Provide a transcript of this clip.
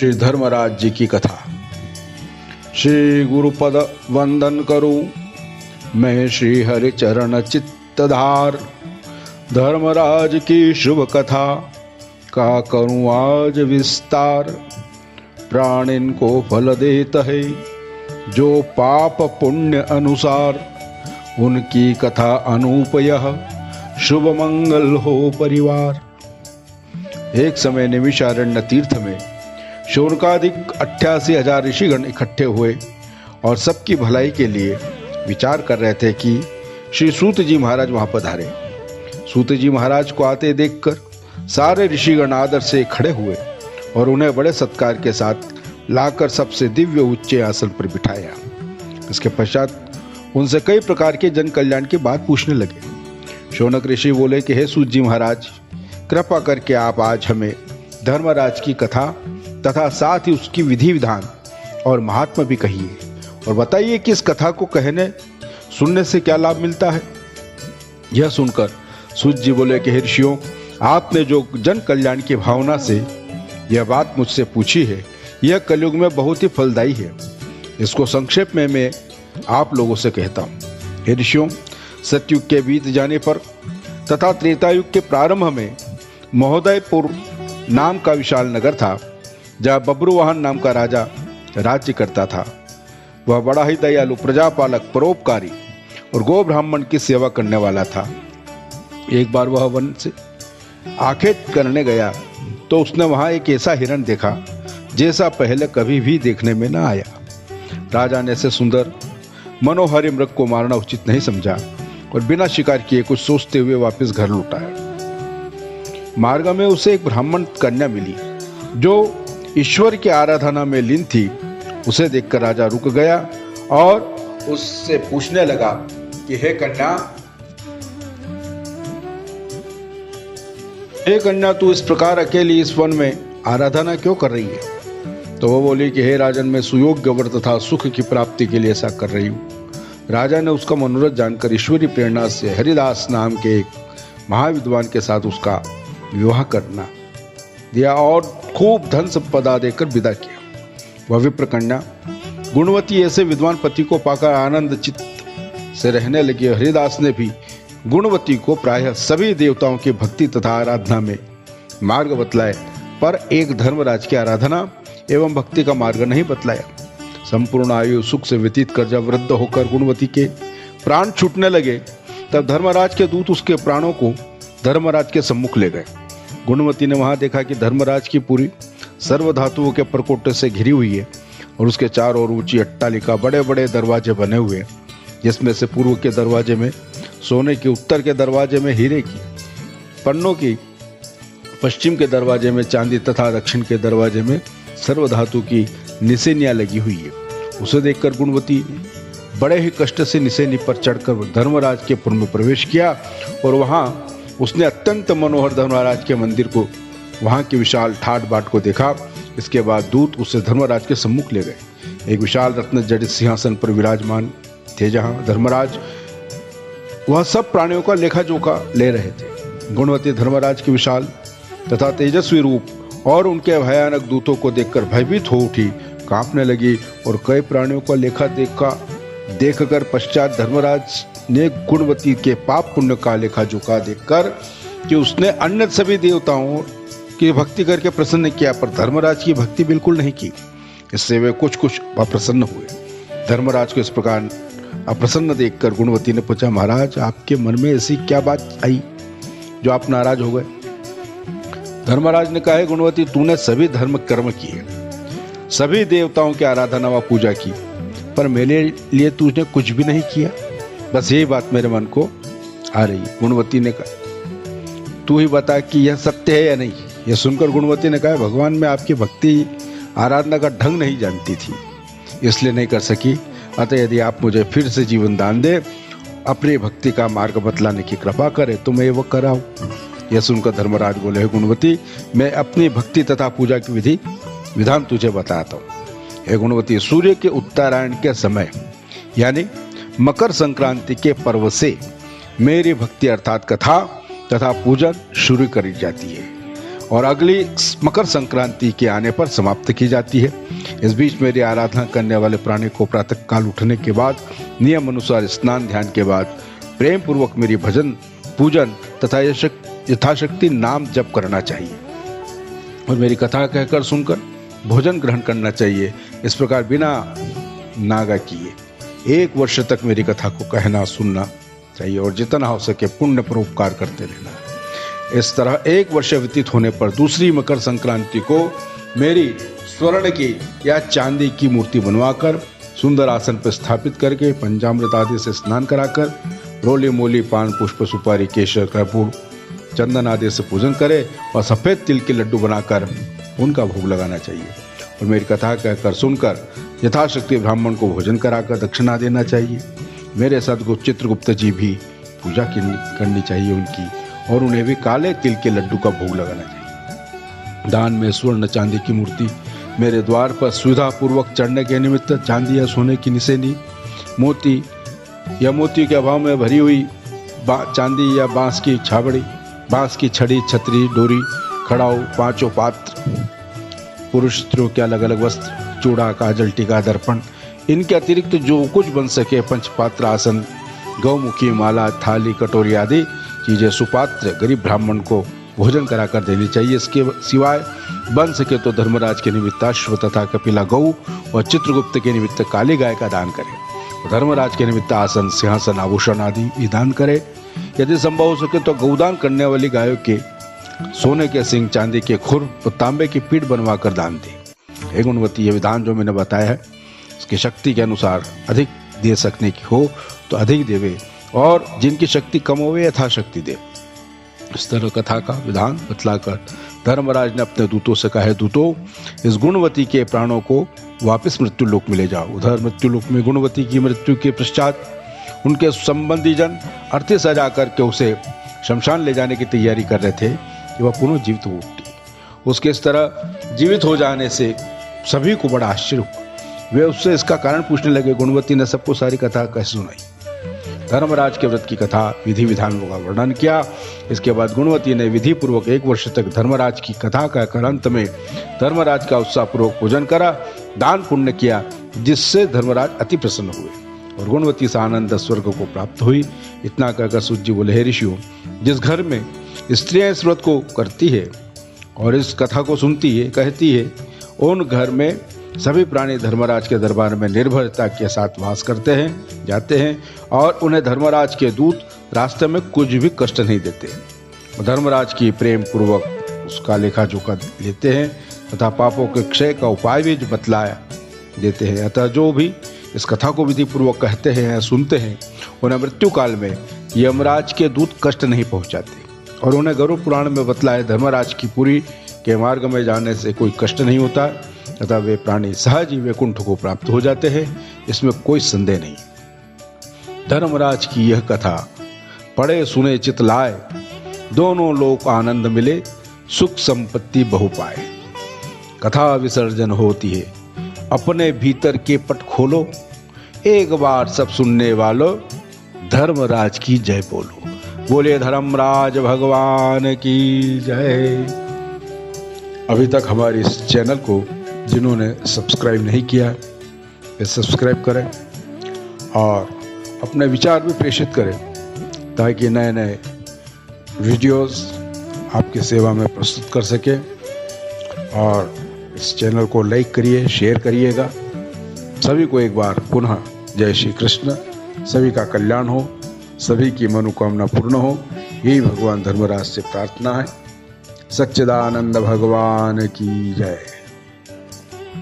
श्री धर्मराज जी की कथा। श्री गुरुपद वंदन करूं मैं श्री हरि चरण चित्तधार। धर्मराज की शुभ कथा का करूं आज विस्तार। प्राणिन को फल देता है जो पाप पुण्य अनुसार। उनकी कथा अनूप यह शुभ मंगल हो परिवार। एक समय निमिषारण्य तीर्थ में शौनकादिक 88,000 ऋषिगण इकट्ठे हुए और सबकी भलाई के लिए विचार कर रहे थे कि श्री सूत जी महाराज वहां पधारे। सूत जी महाराज को आते देखकर सारे ऋषिगण आदर से खड़े हुए और उन्हें बड़े सत्कार के साथ लाकर सबसे दिव्य ऊंचे आसन पर बिठाया। इसके पश्चात उनसे कई प्रकार के जन कल्याण की बात पूछने लगे। शौनक ऋषि बोले कि हे सूत जी महाराज, कृपा करके आप आज हमें धर्मराज की कथा तथा साथ ही उसकी विधि विधान और महात्मा भी कहिए और बताइए कि इस कथा को कहने सुनने से क्या लाभ मिलता है। यह सुनकर सूत जी बोले कि हे ऋषियों, आपने जो जन कल्याण की भावना से यह बात मुझसे पूछी है, यह कलयुग में बहुत ही फलदायी है। इसको संक्षेप में मैं आप लोगों से कहता हूँ। हे ऋषियों, सतयुग के बीत जाने पर तथा त्रेतायुग के प्रारंभ में महोदयपुर नाम का विशाल नगर था, जहाँ बब्रुवाहन नाम का राजा राज्य करता था। वह बड़ा ही दयालु, प्रजापालक, परोपकारी और गो ब्राह्मण की सेवा करने वाला था। एक बार वह वन से आखेट करने गया तो उसने वहां एक ऐसा हिरण देखा जैसा पहले कभी भी देखने में न आया। राजा ने ऐसे सुंदर मनोहारी मृग को मारना उचित नहीं समझा और बिना शिकार किए कुछ सोचते हुए वापस घर लौट आया। मार्ग में उसे एक ब्राह्मण कन्या मिली जो ईश्वर की आराधना में लीन थी। उसे देखकर राजा रुक गया और उससे पूछने लगा कि हे कन्या, तू इस प्रकार अकेली इस वन में आराधना क्यों कर रही है? तो वो बोली कि हे राजन, मैं सुयोग्य वर तथा सुख की प्राप्ति के लिए ऐसा कर रही हूँ। राजा ने उसका मनोरथ जानकर ईश्वरी प्रेरणा से हरिदास नाम के एक महाविद्वान के साथ उसका विवाह करना दिया और खूब धन संपदा देकर विदा किया। वह विप्र कन्या गुणवती ऐसे विद्वान पति को पाकर आनंद चित्त से रहने लगी। हरिदास ने भी गुणवती को प्रायः सभी देवताओं की भक्ति तथा आराधना में मार्ग बतलाए, पर एक धर्मराज की आराधना एवं भक्ति का मार्ग नहीं बतलाया। संपूर्ण आयु सुख से व्यतीत कर जब वृद्ध होकर गुणवती के प्राण छूटने लगे, तब धर्मराज के दूत उसके प्राणों को धर्मराज के सम्मुख ले गए। गुणवती ने वहां देखा कि धर्मराज की पूरी सर्व धातुओं के परकोटे से घिरी हुई है और उसके चारों ओर ऊंची अट्टालिका, बड़े बड़े दरवाजे बने हुए हैं, जिसमें से पूर्व के दरवाजे में सोने की, उत्तर के दरवाजे में हीरे की पन्नों की, पश्चिम के दरवाजे में चांदी तथा दक्षिण के दरवाजे में सर्व धातु की निशानियां लगी हुई है। उसे देखकर गुणवती बड़े ही कष्ट से निशानी पर चढ़कर धर्मराज के पुर में प्रवेश किया और वहां उसने अत्यंत मनोहर धर्मराज के मंदिर को, वहां के विशाल ठाट बाट को देखा। इसके बाद दूत उसे धर्मराज के सम्मुख ले गए। एक विशाल रत्न जड़ित सिंहासन पर विराजमान थे, जहां धर्मराज वह सब प्राणियों का लेखा जोखा ले रहे थे। गुणवती धर्मराज के विशाल तथा तेजस्वी रूप और उनके भयानक दूतों को देखकर भयभीत हो उठी, कांपने लगी और कई प्राणियों का लेखा देखकर पश्चात धर्मराज ने गुणवती के पाप पुण्य का लेखा जोखा देखकर कि उसने अन्य सभी देवताओं की भक्ति करके प्रसन्न किया, पर धर्मराज की भक्ति बिल्कुल नहीं की। इससे वे कुछ अप्रसन्न हुए। धर्मराज को इस प्रकार अप्रसन्न देखकर गुणवती ने पूछा, महाराज, आपके मन में ऐसी क्या बात आई जो आप नाराज हो गए? धर्मराज ने कहा, गुणवती, तूने सभी धर्म कर्म किए, सभी देवताओं की आराधना व पूजा की, पर मेरे लिए तूने कुछ भी नहीं किया। बस यही बात मेरे मन को आ रही है। गुणवती ने कहा, तू ही बता कि यह सत्य है या नहीं। यह सुनकर गुणवती ने कहा, भगवान, मैं आपकी भक्ति आराधना का ढंग नहीं जानती थी, इसलिए नहीं कर सकी। अतः यदि आप मुझे फिर से जीवन दान दे, अपनी भक्ति का मार्ग बतलाने की कृपा करे तो मैं वो कराऊं। यह सुनकर धर्मराज बोले, गुणवती, मैं अपनी भक्ति तथा पूजा की विधि विधान तुझे बताता हूँ। हे गुणवती, सूर्य के उत्तरायण के समय यानी मकर संक्रांति के पर्व से मेरी भक्ति अर्थात कथा तथा पूजन शुरू करी जाती है और अगली मकर संक्रांति के आने पर समाप्त की जाती है। इस बीच मेरी आराधना करने वाले प्राणी को प्रातः काल उठने के बाद नियम अनुसार स्नान ध्यान के बाद प्रेम पूर्वक मेरी भजन पूजन तथा यथाशक्ति नाम जप करना चाहिए और मेरी कथा कहकर सुनकर भोजन ग्रहण करना चाहिए। इस प्रकार बिना नागा किए 1 वर्ष तक मेरी कथा को कहना सुनना चाहिए और जितना हो सके पुण्य परोपकार करते रहना। इस तरह 1 वर्ष व्यतीत होने पर दूसरी मकर संक्रांति को मेरी स्वर्ण की या चांदी की मूर्ति बनवाकर सुंदर आसन पर स्थापित करके पंचामृत आदि से स्नान कराकर रोली मोली पान पुष्प सुपारी केसर कर्पूर चंदन आदि से पूजन करे और सफेद तिल के लड्डू बनाकर उनका भोग लगाना चाहिए और मेरी कथा कहकर सुनकर यथाशक्ति ब्राह्मण को भोजन कराकर दक्षिणा देना चाहिए। मेरे सदगुरु चित्रगुप्त जी भी पूजा करनी चाहिए उनकी और उन्हें भी काले तिल के लड्डू का भोग लगाना चाहिए। दान में स्वर्ण चांदी की मूर्ति मेरे द्वार पर सुविधा पूर्वक चढ़ने के निमित्त चांदी या सोने की निशानी मोती या मोती के अभाव में भरी हुई चांदी या बांस की छाबड़ी बांस की छड़ी छतरी डोरी खड़ाऊ 5 पात्र पुरुष स्त्रियों के अलग अलग वस्त्र चूड़ा काजल टीका दर्पण इनके अतिरिक्त जो कुछ बन सके पंचपात्र आसन गौमुखी माला थाली कटोरी आदि चीजें सुपात्र गरीब ब्राह्मण को भोजन कराकर देनी चाहिए। इसके सिवाय बन सके तो धर्मराज के निमित्त अश्व तथा कपिला गौ और चित्रगुप्त के निमित्त काली गाय का दान करे। धर्मराज के निमित्त आसन सिंहासन आभूषण आदि भी दान करे। यदि संभव हो सके तो गौदान करने वाली गायों के सोने के सिंह चांदी के खुर और तांबे की पीठ बनवाकर दान दे। हे गुणवती, यह विधान जो मैंने बताया है उसकी शक्ति के अनुसार अधिक दे सकने की हो तो अधिक देवे और जिनकी शक्ति कम होवे यथाशक्ति दे। इस तरह कथा का विधान बतलाकर धर्मराज ने अपने दूतों से कहा, दूतों इस गुणवती के प्राणों को वापस मृत्यु लोक में ले जाओ। उधर मृत्यु लोक में गुणवती की मृत्यु के पश्चात उनके संबंधी जन अर्थी सजा करके उसे शमशान ले जाने की तैयारी कर रहे थे कि वह पुनः जीवित हो उठी। उसके इस तरह जीवित हो जाने से सभी को बड़ा आश्चर्य हुआ। वे उससे इसका कारण पूछने लगे। गुणवती ने सबको सारी कथा कैसे सुनाई। धर्मराज के व्रत की कथा विधि विधान का वर्णन किया। इसके बाद गुणवती ने विधि पूर्वक 1 वर्ष तक धर्मराज की कथा कहकर अंत में धर्मराज का उत्साह पूर्वक पूजन करा, दान पुण्य किया, जिससे धर्मराज अति प्रसन्न हुए और गुणवती से आनंद स्वर्ग को प्राप्त हुई। इतना कहकर सूत जी बोले, हे ऋषियों, जिस घर में स्त्रियां इस व्रत को करती है और इस कथा को सुनती है कहती है उन घर में सभी प्राणी धर्मराज के दरबार में निर्भयता के साथ वास करते हैं जाते हैं और उन्हें धर्मराज के दूत रास्ते में कुछ भी कष्ट नहीं देते। धर्मराज की प्रेम पूर्वक उसका लेखा जोखा लेते हैं तथा पापों के क्षय का उपाय भी बतलाया देते हैं। अतः जो भी इस कथा को विधि पूर्वक कहते हैं सुनते हैं उन्हें मृत्यु काल में यमराज के दूत कष्ट नहीं पहुंचाते और उन्हें गरुड़ पुराण में बतलाए धर्मराज की पुरी के मार्ग में जाने से कोई कष्ट नहीं होता तथा वे प्राणी सहज ही वैकुंठ को प्राप्त हो जाते हैं। इसमें कोई संदेह नहीं। धर्मराज की यह कथा पढ़े सुने चित लाए, दोनों लोक आनंद मिले, सुख संपत्ति बहु पाए। कथा विसर्जन होती है, अपने भीतर के पट खोलो, एक बार सब सुनने वालों धर्मराज की जय बोलो। बोले धर्मराज भगवान की जय। अभी तक हमारे इस चैनल को जिन्होंने सब्सक्राइब नहीं किया वे सब्सक्राइब करें और अपने विचार भी प्रेषित करें ताकि नए नए वीडियोस आपकी सेवा में प्रस्तुत कर सके। और इस चैनल को लाइक करिए, शेयर करिएगा। सभी को एक बार पुनः जय श्री कृष्ण। सभी का कल्याण हो, सभी की मनोकामना पूर्ण हो, यही भगवान धर्मराज से प्रार्थना है। सच्चिदानंद भगवान की जय।